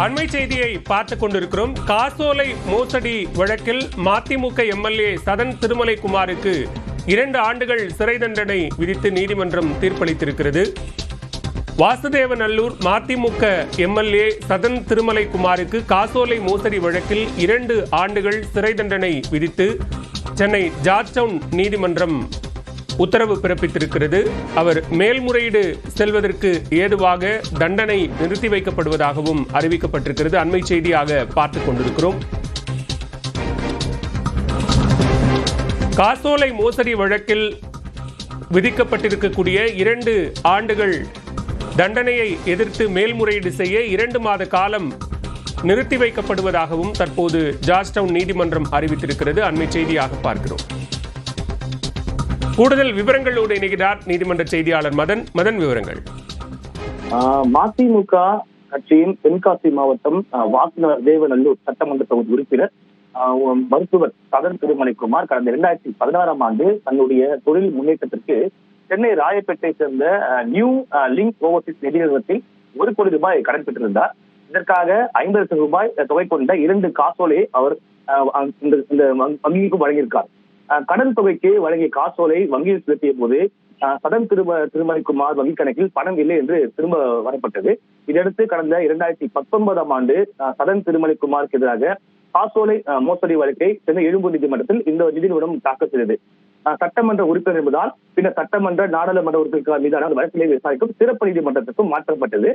அண்மை செய்தியை பார்த்துக் கொண்டிருக்கிறோம். காசோலை மோசடி வழக்கில் மதிமுக எம்எல்ஏ சதன் திருமலைக்குமாருக்கு 2 ஆண்டுகள் சிறை தண்டனை விதித்து நீதிமன்றம் தீர்ப்பளித்திருக்கிறது. வாசுதேவநல்லூர் மதிமுக எம்எல்ஏ சதன் திருமலைக்குமாருக்கு காசோலை மோசடி வழக்கில் 2 ஆண்டுகள் சிறை தண்டனை விதித்து சென்னை ஜார்ஜ் டவுன் நீதிமன்றம் உத்தரவு பிறப்பித்திருக்கிறது. அவர் மேல்முறையீடு செல்வதற்கு ஏதுவாக தண்டனை நிறுத்தி வைக்கப்படுவதாகவும் அறிவிக்கப்பட்டிருக்கிறது. அண்மை செய்தியாக பார்த்துக் கொண்டிருக்கிறோம். காசோலை மோசடி வழக்கில் விதிக்கப்பட்டிருக்கக்கூடிய 2 ஆண்டுகள் தண்டனையை எதிர்த்து மேல்முறையீடு செய்ய 2 மாத காலம் நிறுத்தி வைக்கப்படுவதாகவும் தற்போது ஜார்ஜ் டவுன் நீதிமன்றம் அறிவித்திருக்கிறது. அண்மை செய்தியாக பார்க்கிறோம். கூடுதல் விவரங்களோடு இணைகிறார் நீதிமன்ற செய்தியாளர் மதன். விவரங்கள். மதிமுக கட்சியின் தென்காசி மாவட்டம் வாசுதேவநல்லூர் சட்டமன்ற தொகுதி உறுப்பினர் மருத்துவர் சதன் திருமலைக்குமார் கடந்த 2016ஆம் ஆண்டு தன்னுடைய தொழில் முன்னேற்றத்திற்கு சென்னை ராயப்பேட்டை சேர்ந்த நியூ லிங்க் ஓவர்சீஸ் நிதி நிறுவனத்தில் 1 கோடி ரூபாய் கடன் பெற்றிருந்தார். இதற்காக 50 லட்சம் ரூபாய் தொகை கொண்ட 2 காசோலை அவர் இந்த வங்கிக்கு வழங்கியிருக்கார். கடன் தொகைக்கு வழங்கிய காசோலை வங்கியில் செலுத்திய போது சதன் திருமலைக்குமார் வங்கி கணக்கில் பணம் இல்லை என்று திரும்ப வரப்பட்டது. இதையடுத்து கடந்த 2019ஆம் ஆண்டு சதன் திருமலைக்குமாருக்கு எதிராக காசோலை மோசடி வழக்கை சென்னை எழும்பூர் நீதிமன்றத்தில் இந்த நிதி நிறுவனம் தாக்கல் செய்தது. சட்டமன்ற உறுப்பினர் என்பதால் பின்னர் சட்டமன்ற நாடாளுமன்ற உறுப்பினர்கள் மீதான வழக்கினை விசாரிக்கும் சிறப்பு நீதிமன்றத்திற்கும் மாற்றப்பட்டது.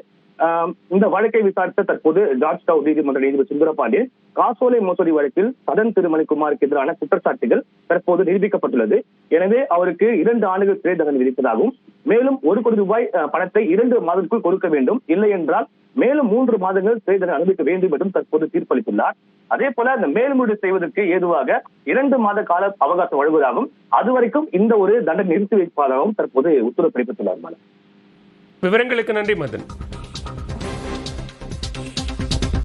இந்த வழக்கை விசாரித்த தற்போது ஜார்ஜ் டவுன் நீதிமன்ற நீதிபதி சுந்தரபாண்டியன் காசோலை மோசடி வழக்கில் சதன் திருமலைக்குமாருக்கு எதிரான குற்றச்சாட்டுகள் தற்போது நிரூபிக்கப்பட்டுள்ளது. எனவே அவருக்கு 2 ஆண்டுகள் சிறை தண்டனை விதிப்பதாகவும் மேலும் 1 கோடி ரூபாய் பணத்தை 2 மாதத்திற்குள் கொடுக்க வேண்டும், இல்லை என்றால் மேலும் 3 மாதங்கள் சிறை தண்டனை அனுபவிக்க வேண்டும் என்றும் தற்போது தீர்ப்பளித்துள்ளார். அதே போல இந்த மேல்முறையீடு செய்வதற்கு ஏதுவாக 2 மாத கால அவகாசம் வழங்குவதாகவும் அதுவரைக்கும் இந்த ஒரு தண்டனை நிறுத்தி வைப்பதாகவும் தற்போது உத்தரவு பிறப்பித்துள்ளார். விவரங்களுக்கு நன்றி மதன்.